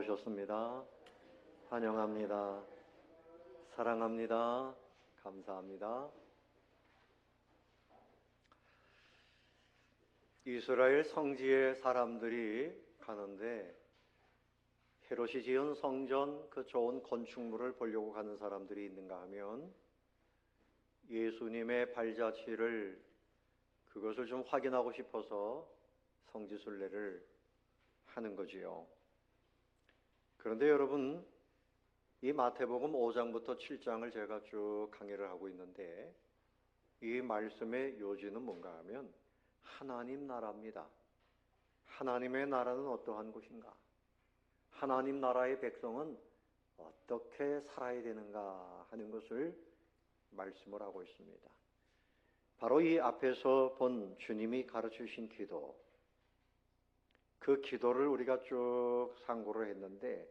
오셨습니다. 환영합니다. 사랑합니다. 감사합니다. 이스라엘 성지에 사람들이 가는데 헤롯이 지은 성전 그 좋은 건축물을 보려고 가는 사람들이 있는가 하면 예수님의 발자취를 그것을 좀 확인하고 싶어서 성지순례를 하는 거지요. 그런데 여러분, 이 마태복음 5장부터 7장을 제가 쭉 강의를 하고 있는데 이 말씀의 요지는 뭔가 하면 하나님 나라입니다. 하나님의 나라는 어떠한 곳인가? 하나님 나라의 백성은 어떻게 살아야 되는가 하는 것을 말씀을 하고 있습니다. 바로 이 앞에서 본 주님이 가르치신 기도, 그 기도를 우리가 쭉 상고를 했는데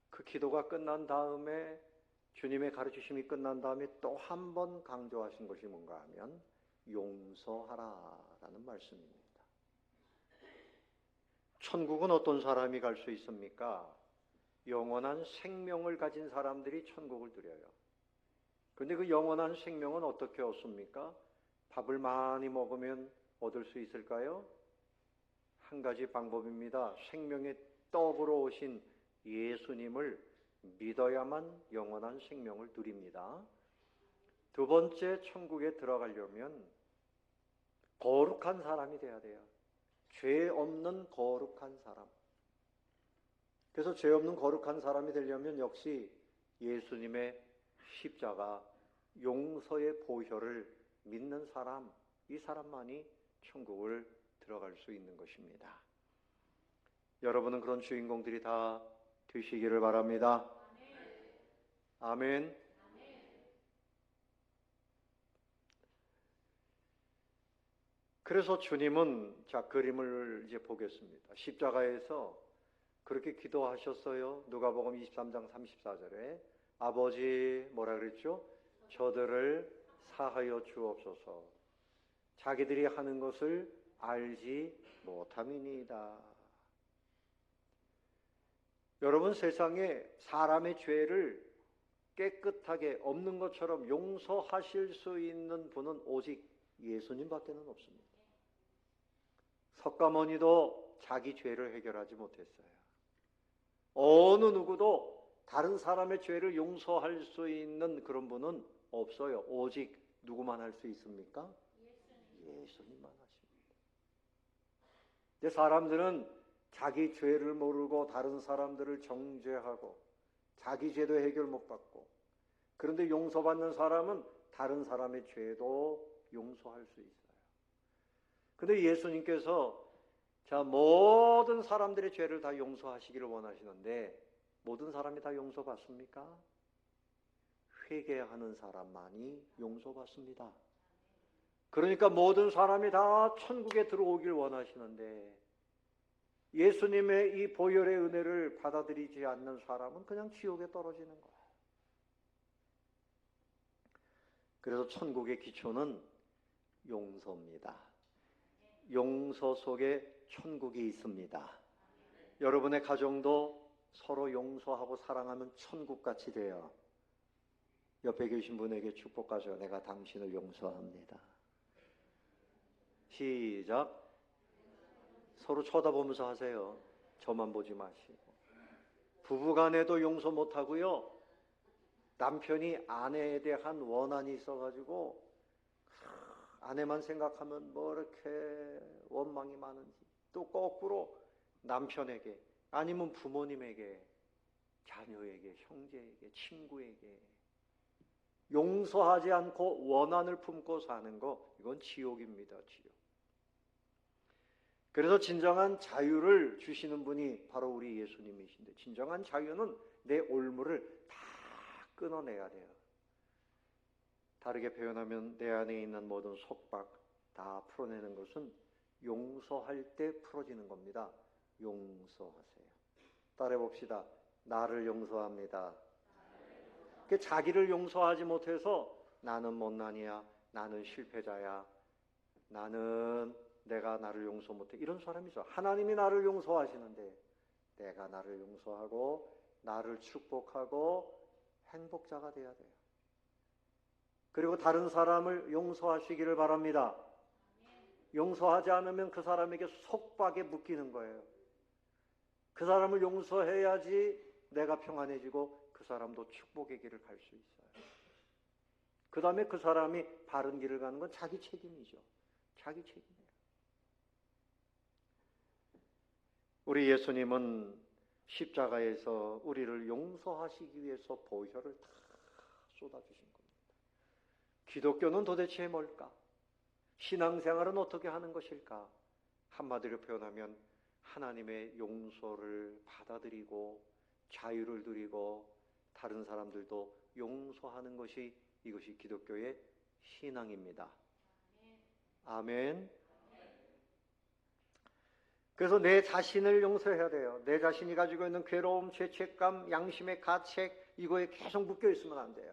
그 기도가 끝난 다음에 주님의 가르치심이 끝난 다음에 또 한 번 강조하신 것이 뭔가 하면 용서하라라는 말씀입니다. 천국은 어떤 사람이 갈 수 있습니까? 영원한 생명을 가진 사람들이 천국을 누려요. 그런데 그 영원한 생명은 어떻게 얻습니까? 밥을 많이 먹으면 얻을 수 있을까요? 한 가지 방법입니다. 생명의 떡으로 오신 예수님을 믿어야만 영원한 생명을 누립니다. 두 번째, 천국에 들어가려면 거룩한 사람이 돼야 돼요. 죄 없는 거룩한 사람. 그래서 죄 없는 거룩한 사람이 되려면 역시 예수님의 십자가, 용서의 보혈을 믿는 사람, 이 사람만이 천국을 들어갈 수 있는 것입니다. 여러분은 그런 주인공들이 다 되시기를 바랍니다. 아멘. 그래서 주님은 그림을 이제 보겠습니다. 십자가에서 그렇게 기도하셨어요. 누가복음 23장 34절에 아버지 뭐라 그랬죠? 저들을 사하여 주옵소서. 자기들이 하는 것을 알지 못함이니이다. 여러분, 세상에 사람의 죄를 깨끗하게 없는 것처럼 용서하실 수 있는 분은 오직 예수님밖에는 없습니다. 석가모니도 자기 죄를 해결하지 못했어요. 어느 누구도 다른 사람의 죄를 용서할 수 있는 그런 분은 없어요. 오직 누구만 할 수 있습니까? 예수님만 하십니다. 근데 사람들은 자기 죄를 모르고 다른 사람들을 정죄하고 자기 죄도 해결 못 받고, 그런데 용서받는 사람은 다른 사람의 죄도 용서할 수 있어요. 근데 예수님께서 모든 사람들의 죄를 다 용서하시기를 원하시는데 모든 사람이 다 용서받습니까? 회개하는 사람만이 용서받습니다. 그러니까 모든 사람이 다 천국에 들어오길 원하시는데 예수님의 이 보혈의 은혜를 받아들이지 않는 사람은 그냥 지옥에 떨어지는 거예요. 그래서 천국의 기초는 용서입니다. 용서 속에 천국이 있습니다. 여러분의 가정도 서로 용서하고 사랑하면 천국같이 돼요. 옆에 계신 분에게 축복하죠. 내가 당신을 용서합니다. 시작. 서로 쳐다보면서 하세요. 저만 보지 마시고. 부부간에도 용서 못하고요. 남편이 아내에 대한 원한이 있어가지고 아내만 생각하면 뭐 이렇게 원망이 많은지, 또 거꾸로 남편에게 아니면 부모님에게, 자녀에게, 형제에게, 친구에게 용서하지 않고 원한을 품고 사는 거, 이건 지옥입니다. 지옥. 그래서 진정한 자유를 주시는 분이 바로 우리 예수님이신데, 진정한 자유는 내 올무를 다 끊어내야 돼요. 다르게 표현하면 내 안에 있는 모든 속박 다 풀어내는 것은 용서할 때 풀어지는 겁니다. 용서하세요. 따라해 봅시다. 나를 용서합니다. 자기를 용서하지 못해서 나는 못난이야, 나는 실패자야, 내가 나를 용서 못해, 이런 사람이 있어. 하나님이 나를 용서하시는데 내가 나를 용서하고 나를 축복하고 행복자가 되어야 돼요. 그리고 다른 사람을 용서하시기를 바랍니다. 용서하지 않으면 그 사람에게 속박에 묶이는 거예요. 그 사람을 용서해야지 내가 평안해지고 그 사람도 축복의 길을 갈 수 있어요. 그 다음에 그 사람이 바른 길을 가는 건 자기 책임이죠. 자기 책임이에요. 우리 예수님은 십자가에서 우리를 용서하시기 위해서 보혈을 다 쏟아주신 겁니다. 기독교는 도대체 뭘까? 신앙생활은 어떻게 하는 것일까? 한마디로 표현하면 하나님의 용서를 받아들이고 자유를 누리고 다른 사람들도 용서하는 것이 이것이 기독교의 신앙입니다. 아멘. 그래서 내 자신을 용서해야 돼요. 내 자신이 가지고 있는 괴로움, 죄책감, 양심의 가책 이거에 계속 묶여 있으면 안 돼요.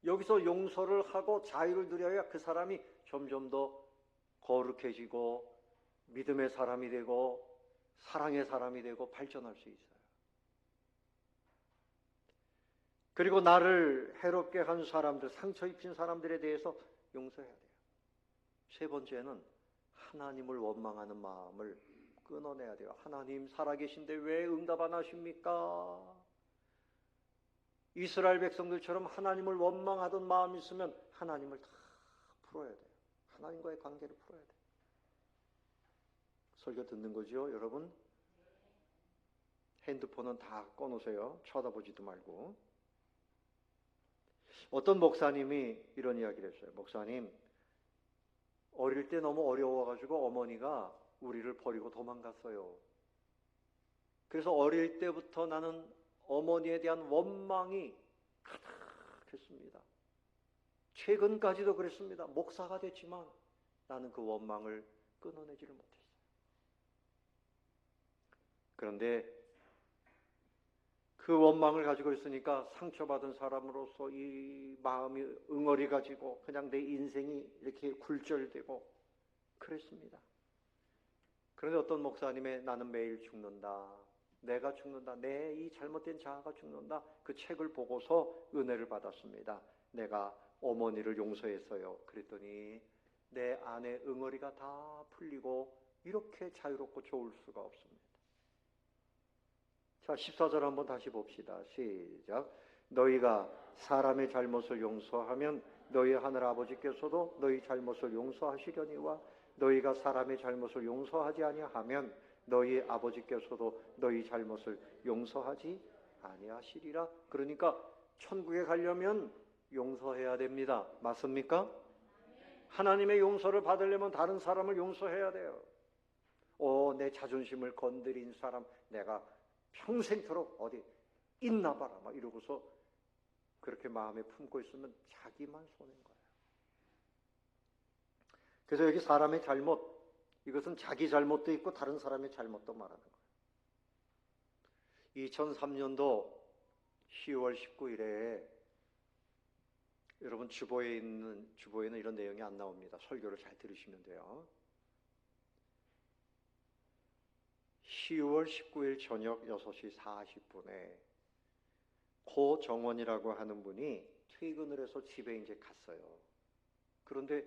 여기서 용서를 하고 자유를 누려야 그 사람이 점점 더 거룩해지고 믿음의 사람이 되고 사랑의 사람이 되고 발전할 수 있어요. 그리고 나를 해롭게 한 사람들, 상처 입힌 사람들에 대해서 용서해야 돼요. 세 번째는 하나님을 원망하는 마음을 끊어내야 돼요. 하나님 살아계신데 왜 응답 안 하십니까? 이스라엘 백성들처럼 하나님을 원망하던 마음이 있으면 하나님을 다 풀어야 돼요. 하나님과의 관계를 풀어야 돼요. 설교 듣는 거죠, 여러분? 핸드폰은 다 꺼놓으세요. 쳐다보지도 말고. 어떤 목사님이 이런 이야기를 했어요. 목사님, 어릴 때 너무 어려워가지고 어머니가 우리를 버리고 도망갔어요. 그래서 어릴 때부터 나는 어머니에 대한 원망이 가득했습니다. 최근까지도 그랬습니다. 목사가 됐지만 나는 그 원망을 끊어내지를 못했어요. 그런데 그 원망을 가지고 있으니까 상처받은 사람으로서 이 마음이 응어리 가지고 그냥 내 인생이 이렇게 굴절되고 그랬습니다. 그런데 어떤 목사님의 나는 매일 죽는다, 내가 죽는다, 내 이 잘못된 자아가 죽는다, 그 책을 보고서 은혜를 받았습니다. 내가 어머니를 용서했어요. 그랬더니 내 안에 응어리가 다 풀리고 이렇게 자유롭고 좋을 수가 없습니다. 자, 14절 한번 다시 봅시다. 시작. 너희가 사람의 잘못을 용서하면 너희 하늘 아버지께서도 너희 잘못을 용서하시려니와 너희가 사람의 잘못을 용서하지 아니하면 너희 아버지께서도 너희 잘못을 용서하지 아니하시리라. 그러니까 천국에 가려면 용서해야 됩니다. 맞습니까? 하나님의 용서를 받으려면 다른 사람을 용서해야 돼요. 내 자존심을 건드린 사람 내가 평생토록 어디 있나 봐라 막 이러고서 그렇게 마음에 품고 있으면 자기만 손해인 거예요. 그래서 여기 사람의 잘못, 이것은 자기 잘못도 있고 다른 사람의 잘못도 말하는 거예요. 2003년도 10월 19일에 여러분 주보에는 이런 내용이 안 나옵니다. 설교를 잘 들으시면 돼요. 10월 19일 저녁 6시 40분에 고 정원이라고 하는 분이 퇴근을 해서 집에 이제 갔어요. 그런데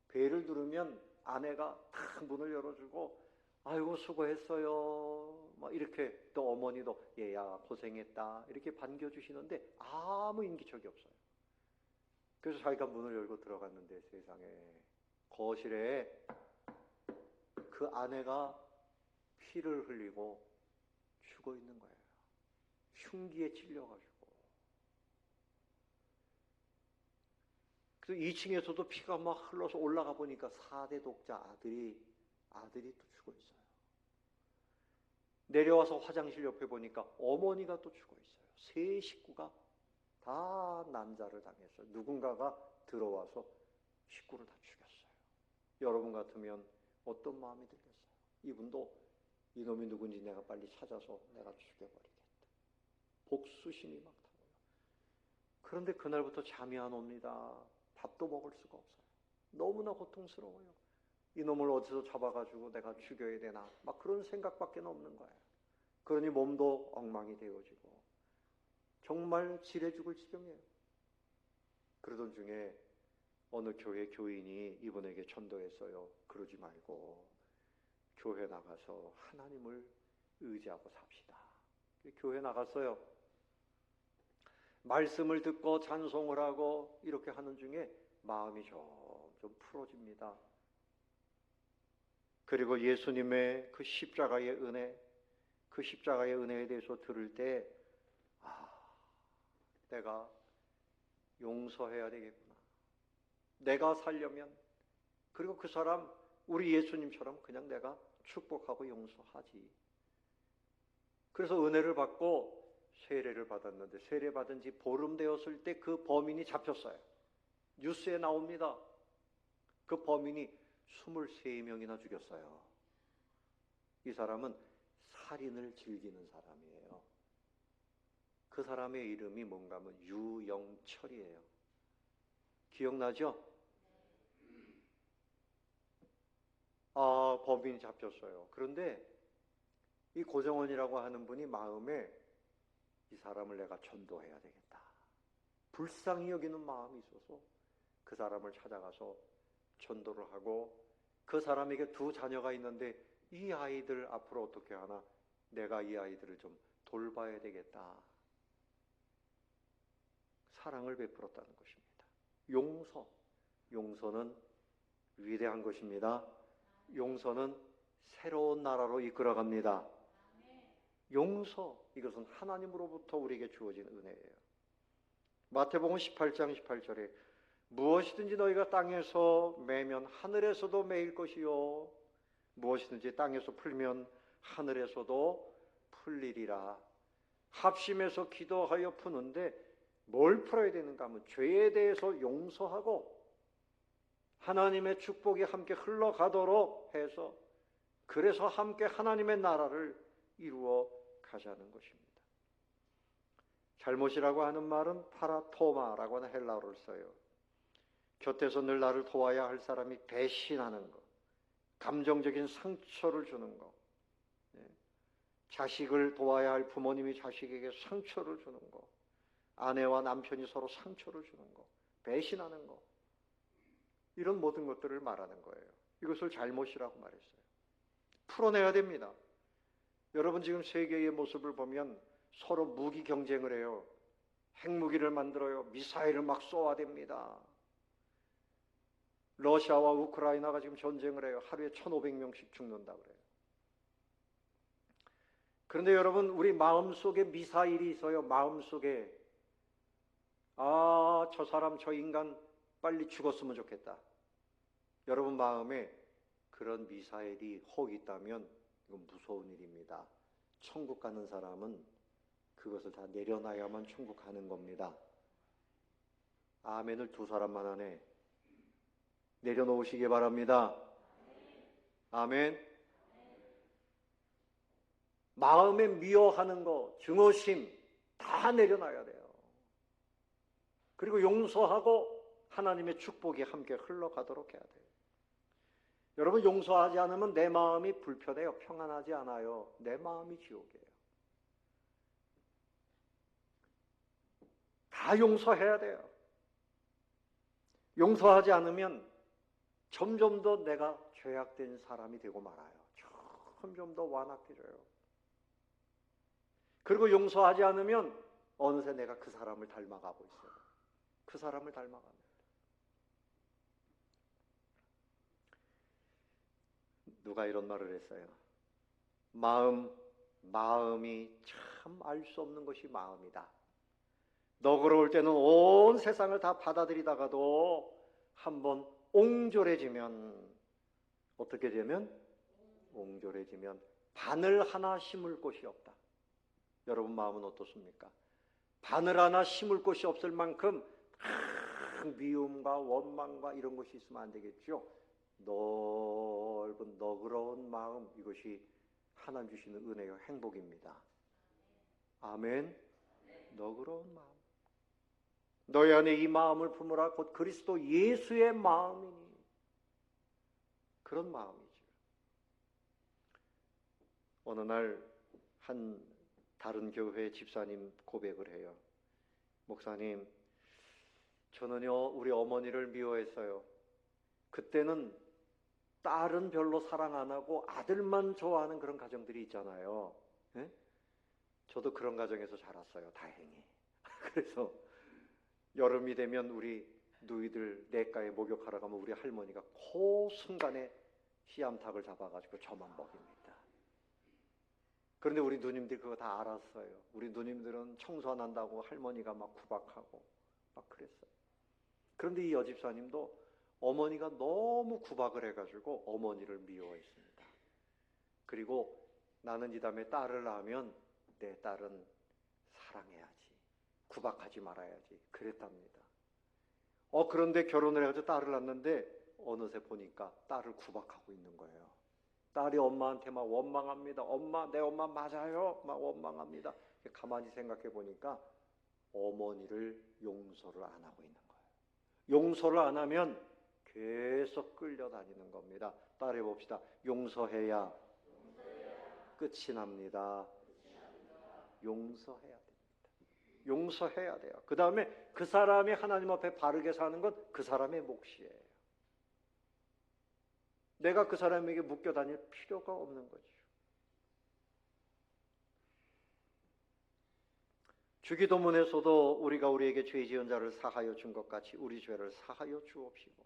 벨을 누르면 아내가 탁 문을 열어주고 아이고 수고했어요 막 이렇게, 또 어머니도 얘야 고생했다 이렇게 반겨주시는데 아무 인기척이 없어요. 그래서 자기가 문을 열고 들어갔는데 세상에 거실에 그 아내가 피를 흘리고 죽어 있는 거예요. 흉기에 찔려가지고. 그래서 2층에서도 피가 막 흘러서 올라가 보니까 4대 독자 아들이 또 죽어 있어요. 내려와서 화장실 옆에 보니까 어머니가 또 죽어 있어요. 세 식구가 다 난자를 당했어요. 누군가가 들어와서 식구를 다 죽였어요. 여러분 같으면 어떤 마음이 들겠어요? 이분도 이놈이 누군지 내가 빨리 찾아서 내가 죽여버리겠다. 복수심이 막 타고요. 그런데 그날부터 잠이 안 옵니다. 밥도 먹을 수가 없어요. 너무나 고통스러워요. 이놈을 어디서 잡아가지고 내가 죽여야 되나, 막 그런 생각밖에 없는 거예요. 그러니 몸도 엉망이 되어지고 정말 지레 죽을 지경이에요. 그러던 중에 어느 교회 교인이 이분에게 전도했어요. 그러지 말고 교회 나가서 하나님을 의지하고 삽시다. 교회 나갔어요. 말씀을 듣고 찬송을 하고 이렇게 하는 중에 마음이 좀 풀어집니다. 그리고 예수님의 그 십자가의 은혜, 그 십자가의 은혜에 대해서 들을 때 내가 용서해야 되겠구나. 내가 살려면, 그리고 그 사람 우리 예수님처럼 그냥 내가 축복하고 용서하지. 그래서 은혜를 받고 세례를 받았는데, 세례 받은 지 보름 되었을 때 그 범인이 잡혔어요. 뉴스에 나옵니다. 그 범인이 23명이나 죽였어요. 이 사람은 살인을 즐기는 사람이에요. 그 사람의 이름이 뭔가 하면 유영철이에요. 기억나죠? 범인이 잡혔어요. 그런데 이 고정원이라고 하는 분이 마음에 이 사람을 내가 전도해야 되겠다, 불쌍히 여기는 마음이 있어서 그 사람을 찾아가서 전도를 하고, 그 사람에게 2 자녀가 있는데 이 아이들 앞으로 어떻게 하나, 내가 이 아이들을 좀 돌봐야 되겠다. 사랑을 베풀었다는 것입니다. 용서는 위대한 것입니다. 용서는 새로운 나라로 이끌어갑니다. 용서, 이것은 하나님으로부터 우리에게 주어진 은혜예요. 마태복음 18장 18절에 무엇이든지 너희가 땅에서 매면 하늘에서도 매일 것이요, 무엇이든지 땅에서 풀면 하늘에서도 풀리리라. 합심해서 기도하여 푸는데 뭘 풀어야 되는가 하면 죄에 대해서 용서하고 하나님의 축복이 함께 흘러가도록 해서, 그래서 함께 하나님의 나라를 이루어 가자는 것입니다. 잘못이라고 하는 말은 파라토마라고 하는 헬라어를 써요. 곁에서 늘 나를 도와야 할 사람이 배신하는 것, 감정적인 상처를 주는 것, 자식을 도와야 할 부모님이 자식에게 상처를 주는 것, 아내와 남편이 서로 상처를 주는 것, 배신하는 것, 이런 모든 것들을 말하는 거예요. 이것을 잘못이라고 말했어요. 풀어내야 됩니다. 여러분, 지금 세계의 모습을 보면 서로 무기 경쟁을 해요. 핵무기를 만들어요. 미사일을 막 쏘아댑니다. 러시아와 우크라이나가 지금 전쟁을 해요. 하루에 1,500명씩 죽는다고 그래요. 그런데 여러분, 우리 마음속에 미사일이 있어요. 마음속에 저 사람, 저 인간 빨리 죽었으면 좋겠다. 여러분 마음에 그런 미사일이 혹 있다면 이건 무서운 일입니다. 천국 가는 사람은 그것을 다 내려놔야만 천국 가는 겁니다. 아멘을 2사람만 하네. 내려놓으시기 바랍니다. 아멘. 마음에 미워하는 거, 증오심 다 내려놔야 돼요. 그리고 용서하고 하나님의 축복이 함께 흘러가도록 해야 돼요. 여러분, 용서하지 않으면 내 마음이 불편해요. 평안하지 않아요. 내 마음이 지옥이에요. 다 용서해야 돼요. 용서하지 않으면 점점 더 내가 죄악된 사람이 되고 말아요. 점점 더 완악해져요. 그리고 용서하지 않으면 어느새 내가 그 사람을 닮아가고 있어요. 그 사람을 닮아갑니다. 누가 이런 말을 했어요. 마음이 참 알 수 없는 것이 마음이다. 너그러울 때는 온 세상을 다 받아들이다가도 한번 옹졸해지면, 어떻게 되면? 옹졸해지면 바늘 하나 심을 곳이 없다. 여러분 마음은 어떻습니까? 바늘 하나 심을 곳이 없을 만큼 미움과 원망과 이런 것이 있으면 안 되겠죠. 넓은 너그러운 마음, 이것이 하나님 주시는 은혜요 행복입니다. 아멘. 너그러운 마음. 너희 안에 이 마음을 품으라. 곧 그리스도 예수의 마음이니. 그런 마음이죠. 어느 날 한 다른 교회 집사님 고백을 해요. 목사님, 저는요 우리 어머니를 미워했어요. 그때는 딸은 별로 사랑 안 하고 아들만 좋아하는 그런 가정들이 있잖아요. 예? 저도 그런 가정에서 자랐어요, 다행히. 그래서 여름이 되면 우리 누이들 냇가에 목욕하러 가면 우리 할머니가 그 순간에 씨암탉을 잡아가지고 저만 먹입니다. 그런데 우리 누님들이 그거 다 알았어요. 우리 누님들은 청소 안 한다고 할머니가 막 구박하고 막 그랬어요. 그런데 이 여집사님도 어머니가 너무 구박을 해가지고 어머니를 미워했습니다. 그리고 나는 이 다음에 딸을 낳으면 내 딸은 사랑해야지, 구박하지 말아야지 그랬답니다. 그런데 결혼을 해가지고 딸을 낳는데 어느새 보니까 딸을 구박하고 있는 거예요. 딸이 엄마한테 막 원망합니다. 엄마, 내 엄마 맞아요? 막 원망합니다. 가만히 생각해 보니까 어머니를 용서를 안 하고 있는 거예요. 용서를 안 하면 계속 끌려다니는 겁니다. 따라해 봅시다. 용서해야 끝이 납니다. 용서해야 됩니다. 용서해야 돼요. 그 다음에 그 사람이 하나님 앞에 바르게 사는 건 그 사람의 몫이에요. 내가 그 사람에게 묶여 다닐 필요가 없는 거죠. 주기도문에서도 우리가 우리에게 죄 지은 자를 사하여 준 것 같이 우리 죄를 사하여 주옵시고,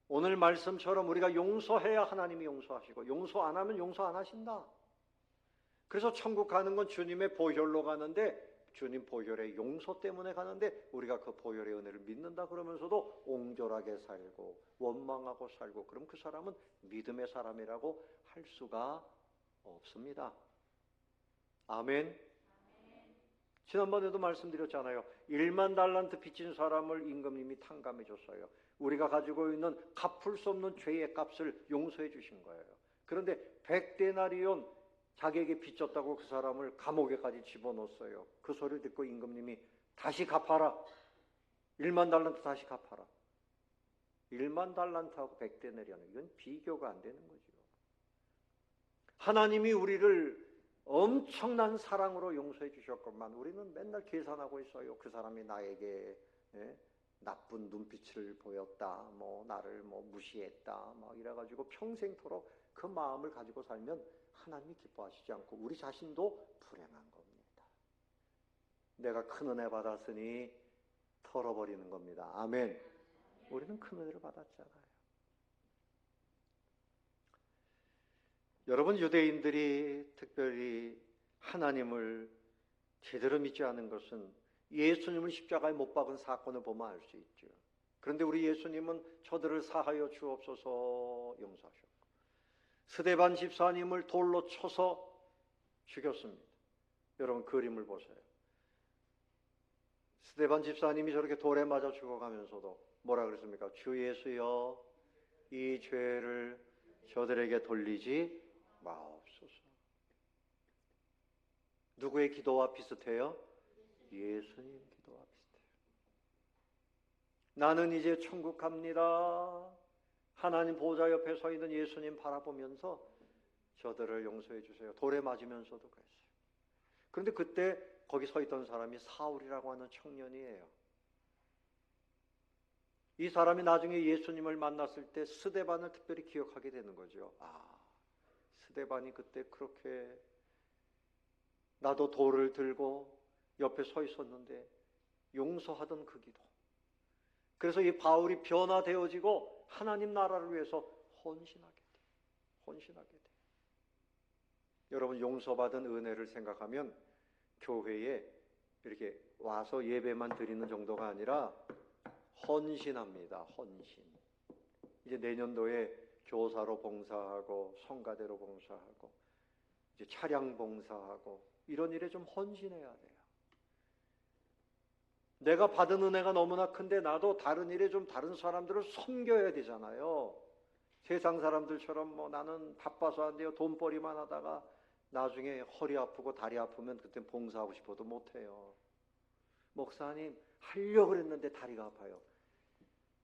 오늘 말씀처럼 우리가 용서해야 하나님이 용서하시고 용서 안 하면 용서 안 하신다. 그래서 천국 가는 건 주님의 보혈로 가는데, 주님 보혈의 용서 때문에 가는데 우리가 그 보혈의 은혜를 믿는다 그러면서도 옹졸하게 살고 원망하고 살고, 그럼 그 사람은 믿음의 사람이라고 할 수가 없습니다. 아멘. 지난번에도 말씀드렸잖아요. 1만 달란트 빚진 사람을 임금님이 탕감해 줬어요. 우리가 가지고 있는 갚을 수 없는 죄의 값을 용서해 주신 거예요. 그런데 100데나리온 자기에게 빚졌다고 그 사람을 감옥에까지 집어넣었어요. 그 소리를 듣고 임금님이 다시 갚아라. 1만 달란트 다시 갚아라. 1만 달란트하고 100데나리온, 이건 비교가 안 되는 거죠. 하나님이 우리를 엄청난 사랑으로 용서해 주셨건만 우리는 맨날 계산하고 있어요. 그 사람이 나에게 나쁜 눈빛을 보였다, 나를 무시했다, 이래가지고 평생토록 그 마음을 가지고 살면 하나님이 기뻐하시지 않고 우리 자신도 불행한 겁니다. 내가 큰 은혜 받았으니 털어버리는 겁니다. 아멘. 우리는 큰 은혜를 받았잖아요. 여러분, 유대인들이 특별히 하나님을 제대로 믿지 않은 것은 예수님을 십자가에 못 박은 사건을 보면 알 수 있죠. 그런데 우리 예수님은 저들을 사하여 주옵소서 용서하셨고, 스데반 집사님을 돌로 쳐서 죽였습니다. 여러분, 그림을 보세요. 스데반 집사님이 저렇게 돌에 맞아 죽어가면서도 뭐라 그랬습니까? 주 예수여, 이 죄를 저들에게 돌리지 마옵소서. 누구의 기도와 비슷해요? 예수님 기도와 비슷해요. 나는 이제 천국 갑니다. 하나님 보좌 옆에 서 있는 예수님 바라보면서 저들을 용서해 주세요. 돌에 맞으면서도 그랬어요. 그런데 그때 거기 서 있던 사람이 사울이라고 하는 청년이에요. 이 사람이 나중에 예수님을 만났을 때 스데반을 특별히 기억하게 되는 거죠. 스데반이 그때 그렇게 나도 돌을 들고 옆에 서 있었는데 용서하던 그 기도. 그래서 이 바울이 변화되어지고 하나님 나라를 위해서 헌신하게 돼. 여러분, 용서받은 은혜를 생각하면 교회에 이렇게 와서 예배만 드리는 정도가 아니라 헌신합니다. 헌신. 이제 내년도에 교사로 봉사하고 성가대로 봉사하고 이제 차량 봉사하고 이런 일에 좀 헌신해야 돼요. 내가 받은 은혜가 너무나 큰데 나도 다른 일에 좀 다른 사람들을 섬겨야 되잖아요. 세상 사람들처럼 나는 바빠서 안 돼요. 돈벌이만 하다가 나중에 허리 아프고 다리 아프면 그땐 봉사하고 싶어도 못해요. 목사님, 하려고 그랬는데 다리가 아파요.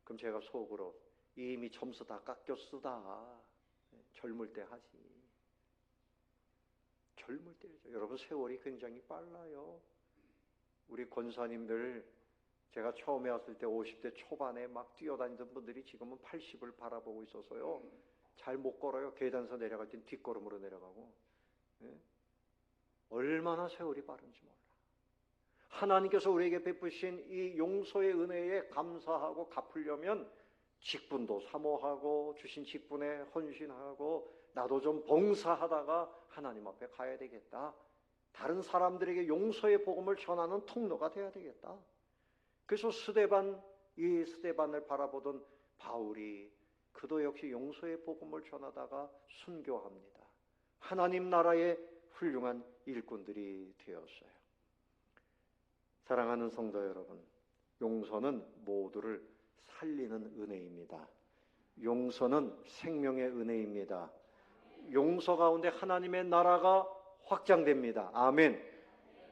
그럼 제가 속으로 이미 점수 다 깎였으다. 젊을 때 하지. 젊을 때죠. 여러분, 세월이 굉장히 빨라요. 우리 권사님들, 제가 처음에 왔을 때 50대 초반에 막 뛰어다니던 분들이 지금은 80을 바라보고 있어서요, 잘 못 걸어요. 계단에서 내려갈 땐 뒷걸음으로 내려가고. 얼마나 세월이 빠른지 몰라. 하나님께서 우리에게 베푸신 이 용서의 은혜에 감사하고 갚으려면 직분도 사모하고 주신 직분에 헌신하고 나도 좀 봉사하다가 하나님 앞에 가야 되겠다. 다른 사람들에게 용서의 복음을 전하는 통로가 돼야 되겠다. 그래서 이 스데반을 바라보던 바울이 그도 역시 용서의 복음을 전하다가 순교합니다. 하나님 나라의 훌륭한 일꾼들이 되었어요. 사랑하는 성도 여러분, 용서는 모두를 살리는 은혜입니다. 용서는 생명의 은혜입니다. 용서 가운데 하나님의 나라가 확장됩니다. 아멘.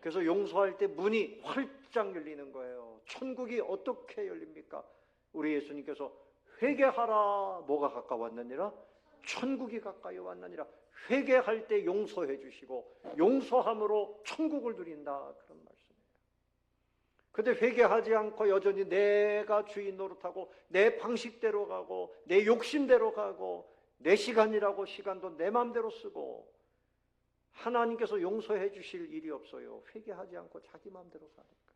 그래서 용서할 때 문이 활짝 열리는 거예요. 천국이 어떻게 열립니까? 우리 예수님께서 회개하라, 뭐가 가까웠느니라? 천국이 가까이 왔느니라. 회개할 때 용서해 주시고 용서함으로 천국을 누린다, 그런 말씀이에요. 근데 회개하지 않고 여전히 내가 주인 노릇하고 내 방식대로 가고 내 욕심대로 가고 내 시간이라고 시간도 내 마음대로 쓰고 하나님께서 용서해 주실 일이 없어요. 회개하지 않고 자기 마음대로 사니까.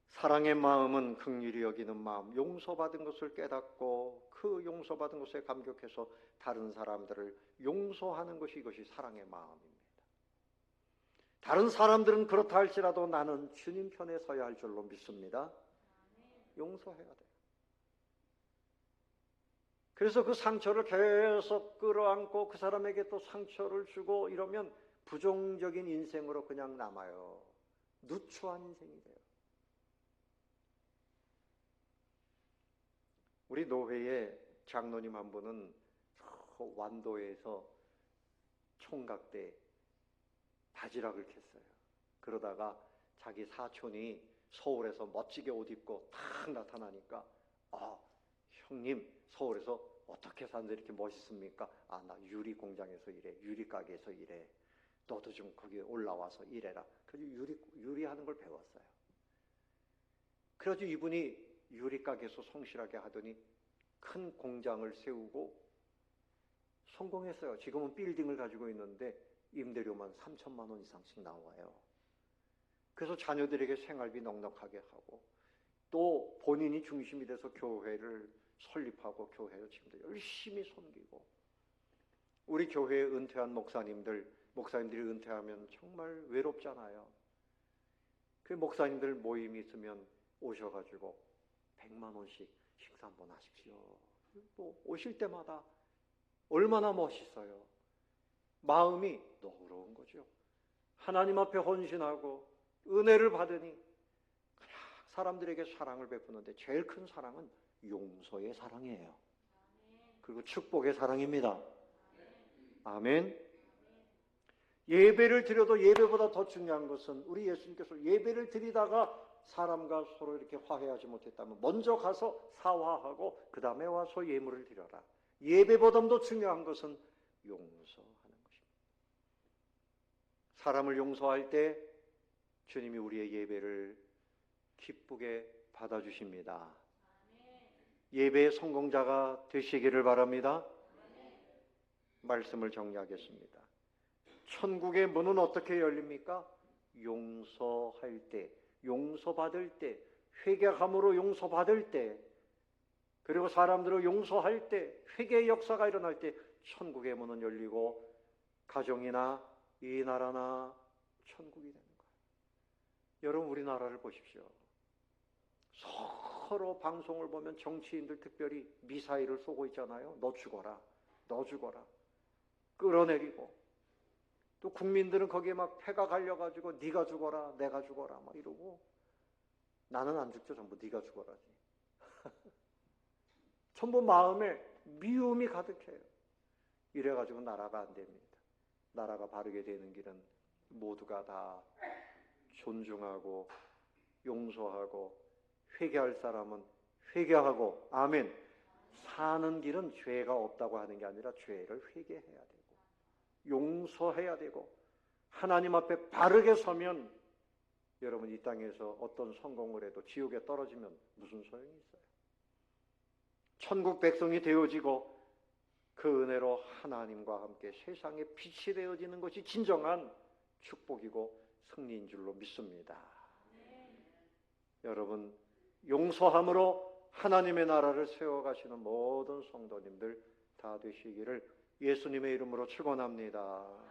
사랑의 마음은 긍휼히 여기는 마음, 용서받은 것을 깨닫고 그 용서받은 것에 감격해서 다른 사람들을 용서하는 것이, 이것이 사랑의 마음입니다. 다른 사람들은 그렇다 할지라도 나는 주님 편에 서야 할 줄로 믿습니다. 용서해야 돼요. 그래서 그 상처를 계속 끌어안고 그 사람에게 또 상처를 주고 이러면 부정적인 인생으로 그냥 남아요. 누추한 인생이 돼요. 우리 노회의 장로님 한 분은 완도에서 총각 때 바지락을 캤어요. 그러다가 자기 사촌이 서울에서 멋지게 옷 입고 탁 나타나니까, 형님 서울에서 어떻게 사는데 이렇게 멋있습니까? 나 유리 공장에서 일해, 유리 가게에서 일해. 너도 좀 거기 올라와서 일해라. 그래서 유리하는 걸 배웠어요. 그래서 이분이 유리 가게에서 성실하게 하더니 큰 공장을 세우고 성공했어요. 지금은 빌딩을 가지고 있는데 임대료만 3천만 원 이상씩 나와요. 그래서 자녀들에게 생활비 넉넉하게 하고 또 본인이 중심이 돼서 교회를 설립하고 교회를 지금도 열심히 섬기고, 우리 교회에 은퇴한 목사님들이 은퇴하면 정말 외롭잖아요. 그 목사님들 모임이 있으면 오셔가지고 100만 원씩 식사 한번 하십시오. 뭐 오실 때마다 얼마나 멋있어요. 마음이 너그러운 거죠. 하나님 앞에 헌신하고 은혜를 받으니 그냥 사람들에게 사랑을 베푸는데 제일 큰 사랑은 용서의 사랑이에요. 그리고 축복의 사랑입니다. 아멘. 예배를 드려도 예배보다 더 중요한 것은, 우리 예수님께서 예배를 드리다가 사람과 서로 이렇게 화해하지 못했다면 먼저 가서 사화하고 그 다음에 와서 예물을 드려라. 예배보다도 중요한 것은 용서하는 것입니다. 사람을 용서할 때 주님이 우리의 예배를 기쁘게 받아주십니다. 예배의 성공자가 되시기를 바랍니다. 말씀을 정리하겠습니다. 천국의 문은 어떻게 열립니까? 용서할 때, 용서받을 때, 회개함으로 용서받을 때, 그리고 사람들을 용서할 때, 회개의 역사가 일어날 때 천국의 문은 열리고 가정이나 이 나라나 천국이 되는 거예요. 여러분, 우리나라를 보십시오. 서로 방송을 보면 정치인들 특별히 미사일을 쏘고 있잖아요. 너 죽어라, 너 죽어라, 끌어내리고, 또 국민들은 거기에 막 패가 갈려가지고 네가 죽어라, 내가 죽어라 막 이러고, 나는 안 죽죠. 전부 네가 죽어라지. 전부 마음에 미움이 가득해요. 이래가지고 나라가 안 됩니다. 나라가 바르게 되는 길은 모두가 다 존중하고 용서하고 회개할 사람은 회개하고, 아멘. 사는 길은 죄가 없다고 하는 게 아니라 죄를 회개해야 되고 용서해야 되고 하나님 앞에 바르게 서면 여러분 이 땅에서 어떤 성공을 해도 지옥에 떨어지면 무슨 소용이 있어요? 천국 백성이 되어지고 그 은혜로 하나님과 함께 세상에 빛이 되어지는 것이 진정한 축복이고 승리인 줄로 믿습니다. 여러분 용서함으로 하나님의 나라를 세워가시는 모든 성도님들 다 되시기를 예수님의 이름으로 축원합니다.